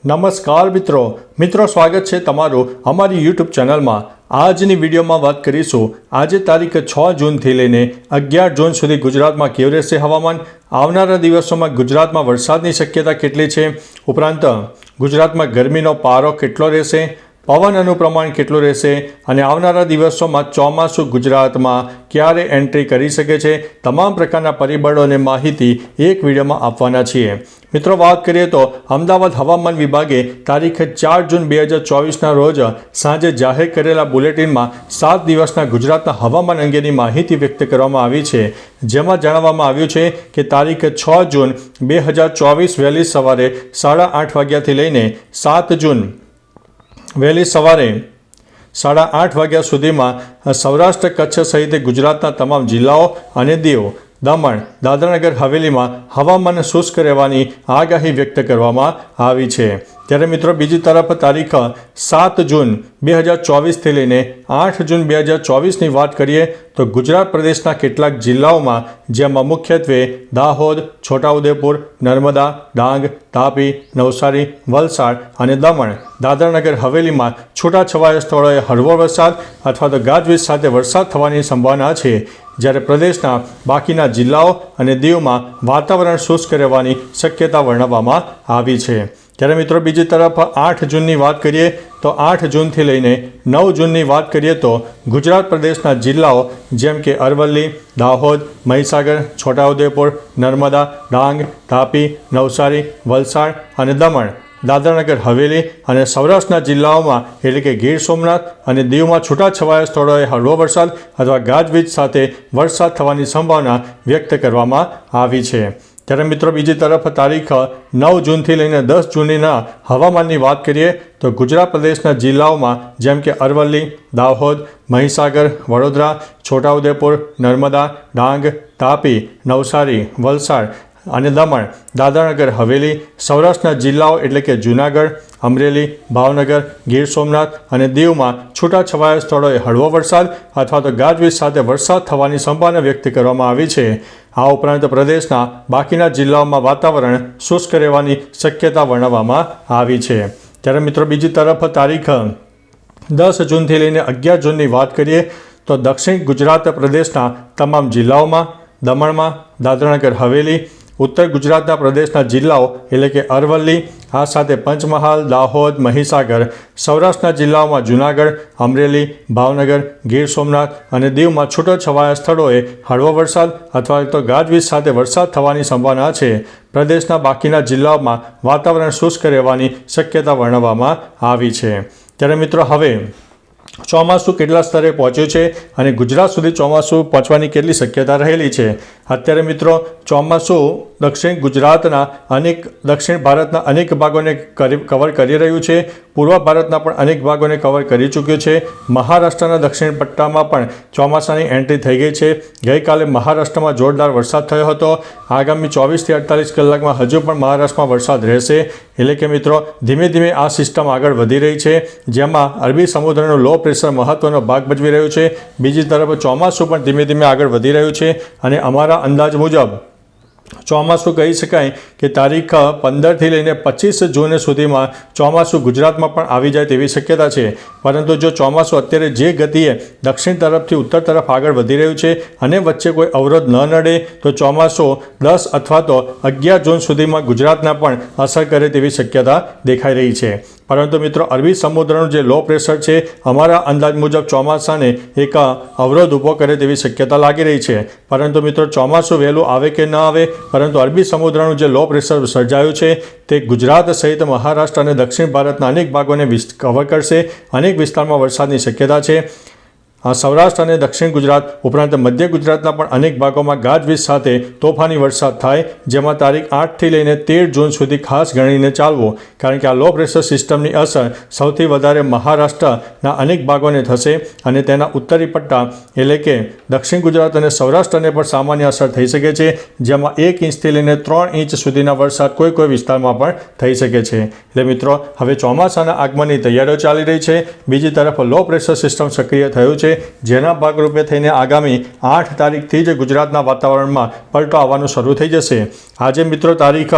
નમસ્કાર મિત્રો સ્વાગત છે તમારું અમારી યુટ્યુબ ચેનલમાં। આજની વિડીયોમાં વાત કરીશું આજે તારીખ 6 જૂનથી લઈને 11 જૂન સુધી ગુજરાતમાં કેવું રહેશે હવામાન, આવનારા દિવસોમાં ગુજરાતમાં વરસાદની શક્યતા કેટલી છે, ઉપરાંત ગુજરાતમાં ગરમીનો પારો કેટલો રહેશે, પવનનું પ્રમાણ કેટલું રહેશે અને આવનારા દિવસોમાં ચોમાસું ગુજરાતમાં ક્યારે એન્ટ્રી કરી શકે છે, તમામ પ્રકારના પરિબળો અને માહિતી એક વિડીયોમાં આપવાના છીએ। મિત્રો વાત કરીએ તો અમદાવાદ હવામાન વિભાગે તારીખ 4 જૂન 2024ના રોજ સાંજે જાહેર કરેલા બુલેટિનમાં 7 દિવસના ગુજરાતના હવામાન અંગેની માહિતી વ્યક્ત કરવામાં આવી છે, જેમાં જણાવવામાં આવ્યું છે કે તારીખ 6 જૂન 2024 વહેલી સવારે 8:30 વાગ્યાથી લઈને 7 જૂન વહેલી સવારે 8:30 વાગ્યા સુધીમાં સૌરાષ્ટ્ર કચ્છ સહિત ગુજરાતના તમામ જિલ્લાઓ અને દીવ, દમણ, દાદરાનગર હવેલીમાં હવામાન શુષ્ક રહેવાની આગાહી વ્યક્ત કરવામાં આવી છે। ત્યારે મિત્રો બીજી તરફ તારીખ 7 જૂન 2024થી લઈને 8 જૂન 2024ની વાત કરીએ તો ગુજરાત પ્રદેશના કેટલાક જિલ્લાઓમાં જેમાં મુખ્યત્વે દાહોદ, છોટાઉદેપુર, નર્મદા, ડાંગ, તાપી, નવસારી, વલસાડ અને દમણ, દાદરાનગર હવેલીમાં છૂટાછવાયા સ્થળોએ હળવો વરસાદ અથવા તો ગાજવીજ સાથે વરસાદ થવાની સંભાવના છે, જ્યારે પ્રદેશના બાકીના જિલ્લાઓ અને દીવમાં વાતાવરણ શુષ્ક રહેવાની શક્યતા વર્ણવવામાં આવી છે। ત્યારે મિત્રો બીજી તરફ 8 જૂનની વાત કરીએ તો 8 જૂનથી લઈને 9 જૂનની વાત કરીએ તો ગુજરાત પ્રદેશના જિલ્લાઓ જેમ કે અરવલ્લી, દાહોદ, મહીસાગર, છોટાઉદેપુર, નર્મદા, ડાંગ, તાપી, નવસારી, વલસાડ અને દમણ, દાદરાનગર હવેલી અને સૌરાષ્ટ્રના જિલ્લાઓમાં એટલે કે ગીર સોમનાથ અને દીવમાં છૂટાછવાયા સ્થળોએ હળવો વરસાદ અથવા ગાજવીજ સાથે વરસાદ થવાની સંભાવના વ્યક્ત કરવામાં આવી છે। ત્યારે મિત્રો બીજી તરફ તારીખ 9 જૂનથી લઈને 10 જૂનના હવામાનની વાત કરીએ તો ગુજરાત પ્રદેશના જિલ્લાઓમાં જેમ કે અરવલ્લી, દાહોદ, મહીસાગર, વડોદરા, છોટાઉદેપુર, નર્મદા, ડાંગ, તાપી, નવસારી, વલસાડ અને દમણ, દાદરાનગર હવેલી, સૌરાષ્ટ્રના જિલ્લાઓ એટલે કે જૂનાગઢ, અમરેલી, ભાવનગર, ગીર સોમનાથ અને દીવમાં છૂટાછવાયા સ્થળોએ હળવો વરસાદ અથવા તો ગાજવીજ સાથે વરસાદ થવાની સંભાવના વ્યક્ત કરવામાં આવી છે। આ ઉપરાંત પ્રદેશના બાકીના જિલ્લાઓમાં વાતાવરણ શુષ્ક રહેવાની શક્યતા વર્ણવવામાં આવી છે। ત્યારે મિત્રો બીજી તરફ તારીખ 10 જૂનથી લઈને 11 જૂનની વાત કરીએ તો દક્ષિણ ગુજરાત પ્રદેશના તમામ જિલ્લાઓમાં, દમણમાં, દાદરાનગર હવેલી, ઉત્તર ગુજરાતના પ્રદેશના જિલ્લાઓ એટલે કે અરવલ્લી, આ સાથે પંચમહાલ, દાહોદ, મહીસાગર, સૌરાષ્ટ્રના જિલ્લાઓમાં જૂનાગઢ, અમરેલી, ભાવનગર, ગીર સોમનાથ અને દીવમાં છૂટાછવાયા સ્થળોએ હળવો વરસાદ અથવા તો ગાજવીજ સાથે વરસાદ થવાની સંભાવના છે। પ્રદેશના બાકીના જિલ્લાઓમાં વાતાવરણ શુષ્ક રહેવાની શક્યતા વર્ણવવામાં આવી છે। ત્યારે મિત્રો હવે ચોમાસું કેટલા સ્તરે પહોંચ્યું છે અને ગુજરાત સુધી ચોમાસું પહોંચવાની કેટલી શક્યતા રહેલી છે। અત્યારે મિત્રો ચોમાસું દક્ષિણ ભારતના અનેક ભાગોને કવર કરી રહ્યું છે, પૂર્વ ભારતના પણ અનેક ભાગોને કવર કરી ચૂક્યું છે। મહારાષ્ટ્રના દક્ષિણ પટ્ટામાં પણ ચોમાસાની એન્ટ્રી થઈ ગઈ છે। ગઈકાલે મહારાષ્ટ્રમાં જોરદાર વરસાદ થયો હતો। આગામી 24થી 48 કલાકમાં હજુ પણ મહારાષ્ટ્રમાં વરસાદ રહેશે, એટલે કે મિત્રો ધીમે ધીમે આ સિસ્ટમ આગળ વધી રહી છે, જેમાં અરબી સમુદ્રનું લો પ્રેશર મહત્વનો ભાગ ભજવી રહ્યું છે। બીજી તરફ ચોમાસું પણ ધીમે ધીમે આગળ વધી રહ્યું છે અને અમારા અંદાજ મુજબ ચોમાસું કહી શકાય કે તારીખ 15થી લઈને 25 જૂન સુધીમાં ચોમાસું ગુજરાતમાં પણ આવી જાય તેવી શક્યતા છે। પરંતુ જો ચોમાસું અત્યારે જે ગતિએ દક્ષિણ તરફથી ઉત્તર તરફ આગળ વધી રહ્યું છે અને વચ્ચે કોઈ અવરોધ ન નડે તો ચોમાસું 10 અથવા તો 11 જૂન સુધીમાં ગુજરાતના પણ અસર કરે તેવી શક્યતા દેખાઈ રહી છે। પરંતુ મિત્રો અરબી સમુદ્રનું જે લો પ્રેશર છે અમારા અંદાજ મુજબ ચોમાસાને એક અવરોધ ઊભો કરે તેવી શક્યતા લાગી રહી છે। પરંતુ મિત્રો ચોમાસું વહેલું આવે કે ન આવે, પરંતુ અરબી સમુદ્રનું જે લો પ્રેશર સર્જાયું છે તે ગુજરાત સહિત મહારાષ્ટ્ર અને દક્ષિણ ભારતના અનેક ભાગોને કવર કરશે। અનેક વિસ્તારમાં વરસાદની શક્યતા છે। સૌરાષ્ટ્ર અને દક્ષિણ ગુજરાત ઉપરાંત મધ્ય ગુજરાતના પણ અનેક ભાગોમાં ગાજવીજ સાથે તોફાની વરસાદ થાય, જેમાં તારીખ 8થી લઈને 13 જૂન સુધી ખાસ ગણીને ચાલવું, કારણ કે આ લો પ્રેશર સિસ્ટમની અસર સૌથી વધારે મહારાષ્ટ્રના અનેક ભાગોને થશે અને તેના ઉત્તરી પટ્ટા એટલે કે દક્ષિણ ગુજરાત અને સૌરાષ્ટ્રને પણ સામાન્ય અસર થઈ શકે છે, જેમાં 1 ઇંચથી લઈને 3 ઇંચ સુધીના વરસાદ કોઈ વિસ્તારમાં પણ થઈ શકે છે। એટલે મિત્રો હવે ચોમાસાના આગમનની તૈયારીઓ ચાલી રહી છે। બીજી તરફ લો પ્રેશર સિસ્ટમ સક્રિય થયું છે, જેના ભાગરૂપે થઈને આગામી 8 તારીખથી જ ગુજરાતના વાતાવરણમાં પલટો આવવાનું શરૂ થઈ જશે। આજે મિત્રો તારીખ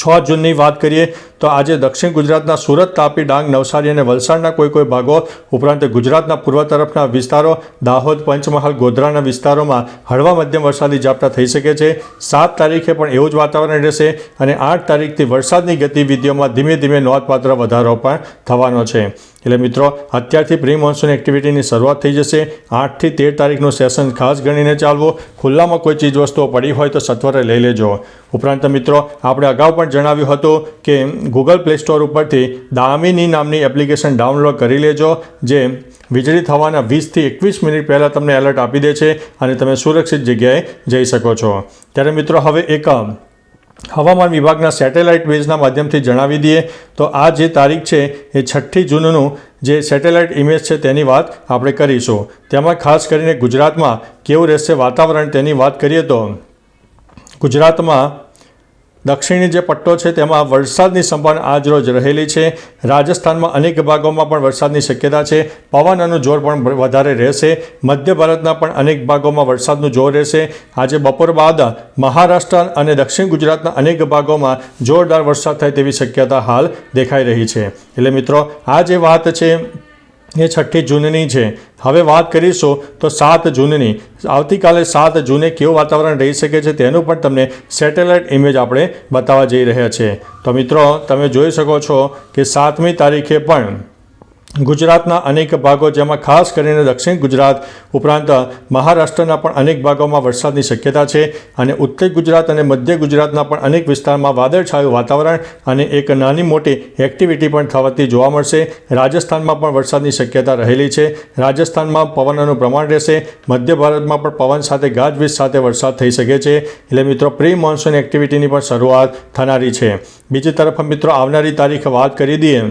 6 જૂનની વાત કરીએ તો આજે દક્ષિણ ગુજરાતના સુરત, તાપી, ડાંગ, નવસારી અને વલસાડના કોઈ ભાગો ઉપરાંત ગુજરાતના પૂર્વ તરફના વિસ્તારો, દાહોદ, પંચમહાલ, ગોધરાના વિસ્તારોમાં હળવા મધ્યમ વરસાદી ઝાપટા થઈ શકે છે. 7 તારીખે પણ એવું જ વાતાવરણ રહેશે અને 8 તારીખથી વરસાદની ગતિવિધિઓમાં ધીમે ધીમે નોંધપાત્ર વધારો પણ થવાનો છે. એટલે મિત્રો અત્યારથી પ્રી મોન્સૂન એક્ટિવિટીની શરૂઆત થઈ જશે. 8 થી 13 તારીખનું સેશન ખાસ ગણીને ચાલવું. ખુલ્લામાં કોઈ ચીજ વસ્તુઓ પડી હોય તો સત્વરે લઈ લેજો. ઉપરાંત મિત્રો આપણે અગાઉ પણ જણાવ્યું હતું કે ગૂગલ પ્લે સ્ટોર ઉપરથી દામિની નામની એપ્લિકેશન ડાઉનલોડ કરી લેજો, જે વીજળી થવાના 20 થી 21 મિનિટ પહેલાં તમને એલર્ટ આપી દે છે અને તમે સુરક્ષિત જગ્યાએ જઈ શકો છો. ત્યારે મિત્રો હવે એક હવામાન વિભાગના સેટેલાઇટ બેઝના માધ્યમથી જણાવી દઈએ તો આ જે તારીખ છે એ 6 જૂનનું જે સેટેલાઇટ ઇમેજ છે તેની વાત આપણે કરીશું. તેમાં ખાસ કરીને ગુજરાતમાં કેવું રહેશે વાતાવરણ તેની વાત કરીએ તો ગુજરાતમાં દક્ષિણી જે પટ્ટો છે તેમાં વરસાદની સંભાવના આજ રોજ રહેલી છે. રાજસ્થાનમાં અનેક ભાગોમાં પણ વરસાદની શક્યતા છે. પવનનું જોર પણ વધારે રહેશે. મધ્ય ભારતના પણ અનેક ભાગોમાં વરસાદનું જોર રહેશે. આજે બપોર બાદ મહારાષ્ટ્ર અને દક્ષિણ ગુજરાતના અનેક ભાગોમાં જોરદાર વરસાદ થાય તેવી શક્યતા હાલ દેખાઈ રહી છે. એટલે મિત્રો આ જે વાત છે એ 6 જૂનની છે. હવે વાત કરીશું તો 7 જૂનની. આવતીકાલે 7 જૂને કેવું વાતાવરણ રહી શકે છે તેનું પણ તમને સેટેલાઇટ ઇમેજ આપણે બતાવવા જઈ રહ્યા છે. તો મિત્રો તમે જોઈ શકો છો કે 7મી તારીખે પણ ગુજરાતના અનેક ભાગો, જેમાં ખાસ કરીને દક્ષિણ ગુજરાત ઉપરાંત મહારાષ્ટ્રના પણ અનેક ભાગોમાં વરસાદની શક્યતા છે અને ઉત્તર ગુજરાત અને મધ્ય ગુજરાતના પણ અનેક વિસ્તારમાં વાદળછાયું વાતાવરણ અને એક નાની મોટી એક્ટિવિટી પણ થવાથી જોવા મળશે. રાજસ્થાનમાં પણ વરસાદની શક્યતા રહેલી છે. રાજસ્થાનમાં પવનનું પ્રમાણ રહેશે. મધ્ય ભારતમાં પણ પવન સાથે ગાજવીજ સાથે વરસાદ થઈ શકે છે. એટલે મિત્રો પ્રી મોન્સૂન એક્ટિવિટીની પણ શરૂઆત થનારી છે. બીજી તરફ મિત્રો આવનારી તારીખ વાત કરી દઈએ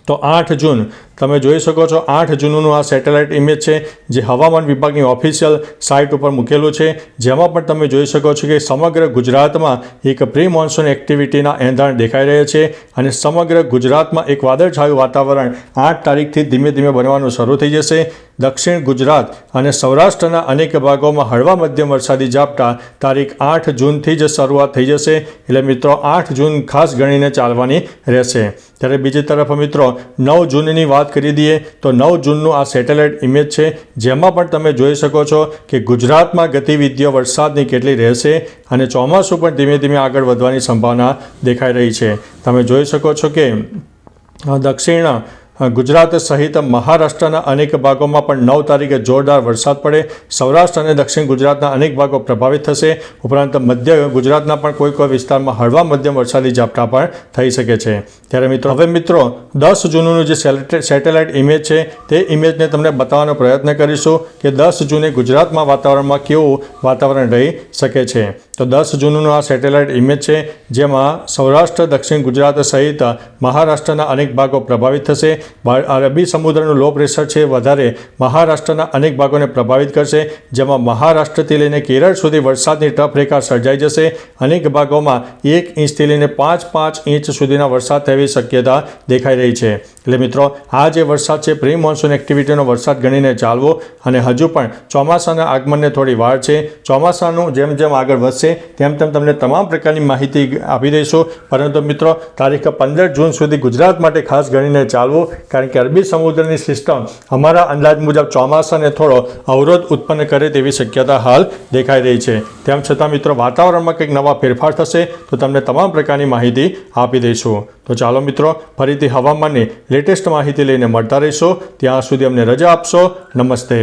તો 8 જૂન તમે જોઈ શકો છો. 8 જૂનનું આ સેટેલાઇટ ઇમેજ છે જે હવામાન વિભાગની ઓફિશિયલ સાઇટ ઉપર મૂકેલું છે, જેમાં પણ તમે જોઈ શકો છો કે સમગ્ર ગુજરાતમાં એક પ્રી મોન્સૂન એક્ટિવિટીના એંધાણ દેખાઈ રહ્યા છે અને સમગ્ર ગુજરાતમાં એક વાદળછાયું વાતાવરણ 8 તારીખથી ધીમે ધીમે બનવાનું શરૂ થઈ જશે. દક્ષિણ ગુજરાત અને સૌરાષ્ટ્રના અનેક ભાગોમાં હળવા મધ્યમ વરસાદી ઝાપટા તારીખ 8 જૂનથી જ શરૂઆત થઈ જશે. એટલે મિત્રો 8 જૂન ખાસ ગણીને ચાલવાની રહેશે. ત્યારે બીજી તરફ મિત્રો 9 જૂનની વાત કરી દઈએ તો 9 જૂનનું આ સેટેલાઇટ ઇમેજ છે, જેમાં પણ તમે જોઈ શકો છો કે ગુજરાતમાં ગતિવિધિઓ વરસાદની કેટલી રહેશે અને ચોમાસું પણ ધીમે ધીમે આગળ વધવાની સંભાવના દેખાઈ રહી છે. તમે જોઈ શકો છો કે દક્ષિણ ગુજરાત સહિત મહારાષ્ટ્રના અનેક ભાગોમાં પણ 9 તારીખે જોરદાર વરસાદ પડે. સૌરાષ્ટ્ર અને દક્ષિણ ગુજરાતના અનેક ભાગો પ્રભાવિત થશે. ઉપરાંત મધ્ય ગુજરાતના પણ કોઈ વિસ્તારમાં હળવા મધ્યમ વરસાદી ઝાપટા પણ થઈ શકે છે. ત્યારે મિત્રો હવે મિત્રો 10 જૂનનું જે સેટેલાઇટ ઇમેજ છે તે ઇમેજને તમને બતાવવાનો પ્રયત્ન કરીશું કે 10 જૂને ગુજરાતમાં વાતાવરણમાં કેવું વાતાવરણ રહી શકે છે. તો 10 જૂનનું આ સેટેલાઇટ ઇમેજ છે, જેમાં સૌરાષ્ટ્ર, દક્ષિણ ગુજરાત સહિત મહારાષ્ટ્રના અનેક ભાગો પ્રભાવિત થશે. અરબી સમુદ્રનું લો પ્રેશર છે વધારે મહારાષ્ટ્રના અનેક ભાગોને પ્રભાવિત કરશે, જેમાં મહારાષ્ટ્રથી લઈને કેરળ સુધી વરસાદની ટફ રેખા સર્જાઈ જશે. અનેક ભાગોમાં 1 ઇંચથી લઈને 5 ઇંચ સુધીના વરસાદ થવાની શક્યતા દેખાઈ રહી છે. એટલે મિત્રો આ જે વરસાદ છે પ્રી મોન્સૂન એક્ટિવિટીનો વરસાદ ગણીને ચાલવો અને હજુ પણ ચોમાસાના આગમનને થોડી વાર છે. ચોમાસાનું જેમ જેમ આગળ વધશે તેમ તેમ તમને તમામ પ્રકારની માહિતી આપી દઈશું. પરંતુ મિત્રો તારીખ 15 જૂન સુધી ગુજરાત માટે ખાસ ગણીને ચાલવું, કારણ કે અરબી સમુદ્રની સિસ્ટમ અમારા અંદાજ મુજબ ચોમાસાને થોડો અવરોધ ઉત્પન્ન કરે તેવી શક્યતા હાલ દેખાઈ રહી છે. તેમ છતાં મિત્રો વાતાવરણમાં કંઈક નવા ફેરફાર થશે તો તમને તમામ પ્રકારની માહિતી આપી દઈશું. તો ચાલો મિત્રો ફરીથી હવામાનની લેટેસ્ટ માહિતી લઈને મળતા રહીશું. ત્યાં સુધી અમને રજા આપશો. નમસ્તે.